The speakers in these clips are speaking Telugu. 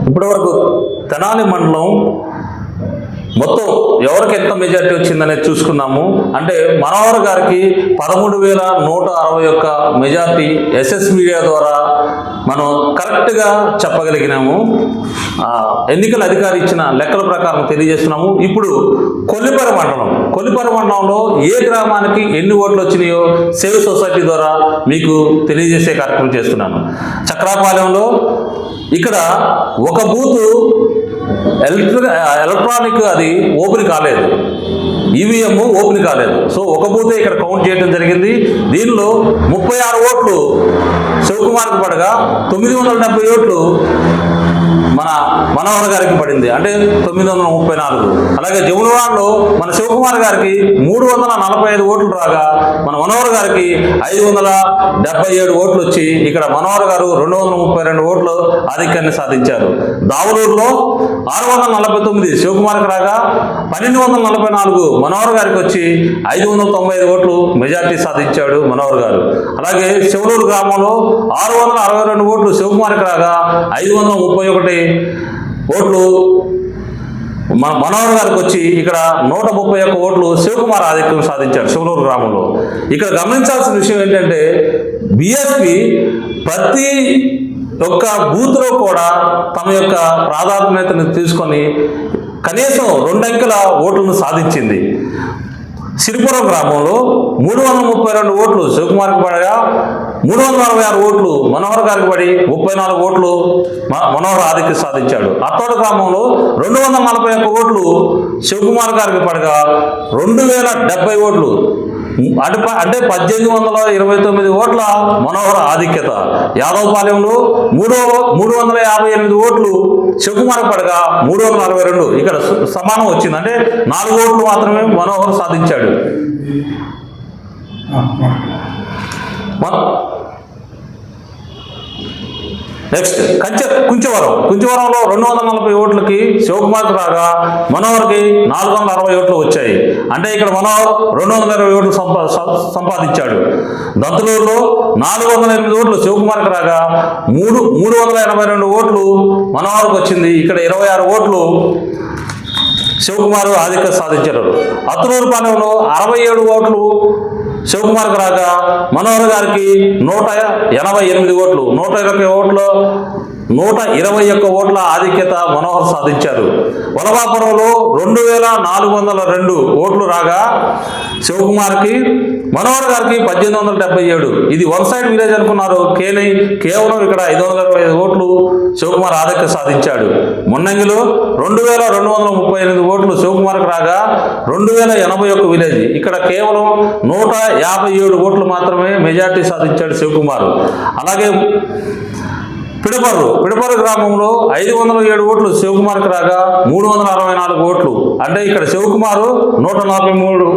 ఇప్పటివరకు తెనాలి మండలం మొత్తం ఎవరికి ఎంత మెజార్టీ వచ్చిందనేది చూసుకున్నాము. అంటే మనోహర్ గారికి 13,161 మెజార్టీ ఎస్ఎస్ మీడియా ద్వారా మనం కరెక్ట్గా చెప్పగలిగినాము. ఎన్నికల అధికారి ఇచ్చిన లెక్కల ప్రకారం తెలియజేస్తున్నాము. ఇప్పుడు కొల్లిపర మండలంలో ఏ గ్రామానికి ఎన్ని ఓట్లు వచ్చినాయో సేవ్ సొసైటీ ద్వారా మీకు తెలియజేసే కార్యక్రమం చేస్తున్నాను. చక్రాపాలెంలో ఇక్కడ ఒక బూతు ఎలక్ట్రానిక్ అది ఓపెన్ కాలేదు, ఈవీఎం ఓపెన్ కాలేదు. సో ఒక బూతే ఇక్కడ కౌంట్ చేయడం జరిగింది. దీనిలో 36 ఓట్లు శివకుమార్కి పడగా 970 ఓట్లు మన మనోహర్ గారికి పడింది, అంటే 934. అలాగే జమునవాడలో మన శివకుమార్ గారికి 345 ఓట్లు రాగా మన మనోహర్ గారికి 577 ఓట్లు వచ్చి ఇక్కడ మనోహర్ గారు 232 ఓట్లు ఆధిక్యాన్ని సాధించారు. దావులూరులో 649 శివకుమార్కి రాగా 1244 మనోహర్ గారికి వచ్చి 595 ఓట్లు మెజార్టీ సాధించాడు మనోహర్ గారు. అలాగే శివలూరు గ్రామంలో 662 ఓట్లు శివకుమార్కి రాగా 531 ఓట్లు మనోహర్ గారికి వచ్చి ఇక్కడ 131 ఓట్లు శివకుమార్ ఆధిక్యం సాధించాడు శివలూరు గ్రామంలో. ఇక్కడ గమనించాల్సిన విషయం ఏంటంటే బీఎస్పీ ప్రతి ఒక్క బూత్లో కూడా తమ యొక్క ప్రాధాన్యతను తీసుకొని కనీసం 2 అంకెల ఓట్లను సాధించింది. సిరిపురం గ్రామంలో 332 ఓట్లు శివకుమార్కి పడగా 366 ఓట్లు మనోహర్ గారికి పడి 34 ఓట్లు మనోహర్ ఆధిక్యం సాధించాడు. అత్తోట గ్రామంలో 241 ఓట్లు శివకుమార్ గారికి పడగా 2070 ఓట్లు అంటే 1829 ఓట్ల మనోహర్ ఆధిక్యత. యాదవపాలెంలో 358 ఓట్లు శివకుమార్ పడగా 342 ఇక్కడ సమానం వచ్చింది, అంటే 4 ఓట్లు మాత్రమే మనోహర్ సాధించాడు. నెక్స్ట్ కుంచవరంలో 240 ఓట్లకి శివకుమార్కి రాగా మనోహర్కి 460 ఓట్లు వచ్చాయి, అంటే ఇక్కడ మనోహర్ 220 ఓట్లు సంపాదించాడు. దంతులూరులో 408 ఓట్లు శివకుమార్కి రాగా 382 ఓట్లు మనోహర్కి వచ్చింది, ఇక్కడ 26 ఓట్లు శివకుమార్ ఆధిక్యత సాధించారు. అత్తలూరుపాలెంలో 67 ఓట్లు శివకుమార్కి రాగా మనోహర్ గారికి 188 ఓట్లు, 121 ఓట్ల ఆధిక్యత మనోహర్ సాధించారు. వలభాపురంలో 2402 ఓట్లు రాగా శివకుమార్కి మనోహర్ గారికి 1877. ఇది వన్ సైడ్ విలేజ్ అనుకున్నారు, కేవలం ఇక్కడ 525 ఓట్లు శివకుమార్ ఆధిక్యత సాధించాడు. మున్నంగిలో 2238 ఓట్లు శివకుమార్కి రాగా 2081 విలేజ్, ఇక్కడ కేవలం 157 ఓట్లు మాత్రమే మెజార్టీ సాధించాడు శివకుమార్. అలాగే పిడపర్రు గ్రామంలో 507 ఓట్లు శివకుమార్కి రాగా 364 ఓట్లు, అంటే ఇక్కడ శివకుమారు 143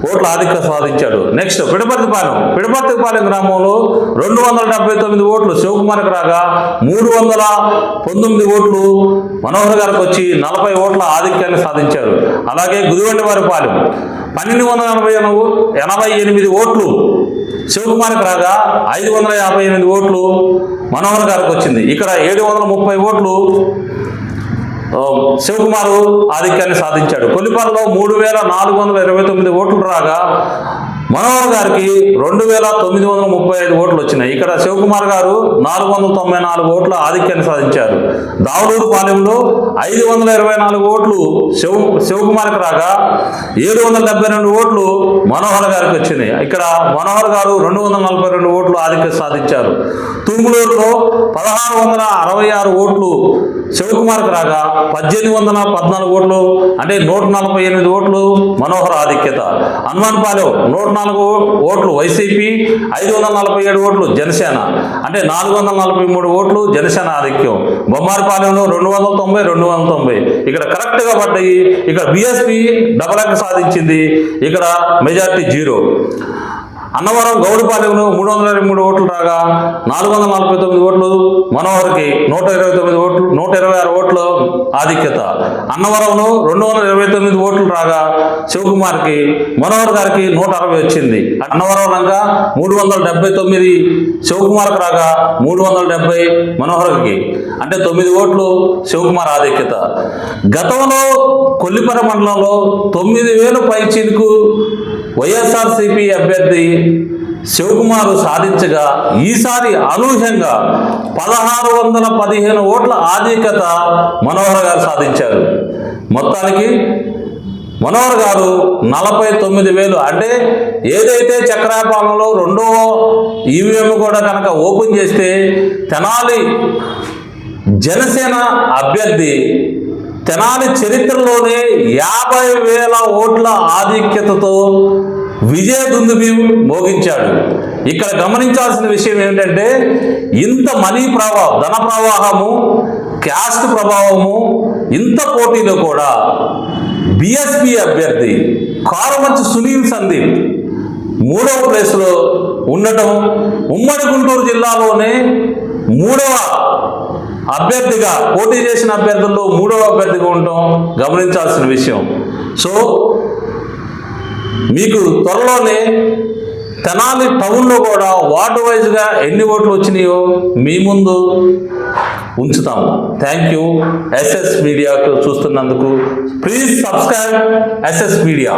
ఓట్ల ఆధిక్యత సాధించాడు. నెక్స్ట్ పిడపర్తిపాలెం గ్రామంలో 279 ఓట్లు శివకుమార్కి రాగా 319 ఓట్లు మనోహర్ గారికి వచ్చి 40 ఓట్ల ఆధిక్యాన్ని సాధించారు. అలాగే గుదివండివారిపాలెం 1288 ఓట్లు శివకుమార్కి రాగా 558 ఓట్లు మనోహర్ గారికి వచ్చింది, ఇక్కడ 730 ఓట్లు శివకుమారు ఆధిక్యాన్ని సాధించాడు. కొల్లిపరలో 3429 ఓట్లు రాగా మనోహర్ గారికి 2935 ఓట్లు వచ్చినాయి, ఇక్కడ శివకుమార్ గారు 494 ఓట్ల ఆధిక్యాన్ని సాధించారు. దావులూరు పాలెంలో 524 ఓట్లు శివకుమార్కి రాగా 772 ఓట్లు మనోహర్ గారికి వచ్చినాయి, ఇక్కడ మనోహర్ గారు 242 ఓట్లు ఆధిక్యత సాధించారు. తుంగులూరులో 1666 ఓట్లు శివకుమార్కి రాగా 1814 ఓట్లు, అంటే 148 ఓట్లు మనోహర్ ఆధిక్యత. హనుమాన్పాలెం 104 ఓట్లు వైసీపీ, 547 ఓట్లు జనసేన, అంటే 443 ఓట్లు జనసేన ఆధిక్యం. బొమ్మారిపాలెంలో 290 ఇక్కడ కరెక్ట్గా పడ్డాయి. ఇక్కడ బీఎస్పీ డబల్ అంక సాధించింది, ఇక్కడ మెజార్టీ 0. అన్నవరం గౌడిపాలెంలో 323 ఓట్లు రాగా 449 ఓట్లు మనోహర్కి, 129 ఓట్లు 126 ఓట్లు ఆధిక్యత. అన్నవరంలో 229 ఓట్లు రాగా శివకుమార్కి, మనోహర్ గారికి 160 వచ్చింది. అన్నవరం లంగా 379 శివకుమార్కి రాగా 370 మనోహర్కి, అంటే 9 ఓట్లు శివకుమార్ ఆధిక్యత. గతంలో కొల్లిపర మండలంలో 9,000 పైచీలకు వైఎస్ఆర్సీపీ అభ్యర్థి శివకుమార్ సాధించగా ఈసారి అనూహ్యంగా 1,615 ఓట్ల ఆధిక్యత మనోహర్ గారు సాధించారు. మొత్తానికి మనోహర్ గారు 49,000, అంటే ఏదైతే చక్రాపాలెంలో రెండో ఈవీఎం కూడా కనుక ఓపెన్ చేస్తే తెనాలి జనసేన అభ్యర్థి తెనాలి చరిత్రలోనే 50,000 ఓట్ల ఆధిక్యతతో విజయ దుందుబి మోగించాడు. ఇక్కడ గమనించాల్సిన విషయం ఏమిటంటే ఇంత మనీ ప్రవాహం, ధన ప్రవాహము, క్యాస్ట్ ప్రభావము, ఇంత పోటీలో కూడా బిఎస్పి అభ్యర్థి కారుమంచి సునీల్ సందీప్ 3వ ప్లేస్లో ఉండటం, ఉమ్మడి గుంటూరు జిల్లాలోనే 3వ అభ్యర్థిగా, పోటీ చేసిన అభ్యర్థుల్లో 3వ అభ్యర్థిగా ఉండటం గమనించాల్సిన విషయం. సో మీకు త్వరలోనే తెనాలి టౌన్లో కూడా వార్డు వైజ్గా ఎన్ని ఓట్లు వచ్చినాయో మీ ముందు ఉంచుతాము. థ్యాంక్ యూ ఎస్ఎస్ మీడియాకు చూస్తున్నందుకు. Please subscribe SS media.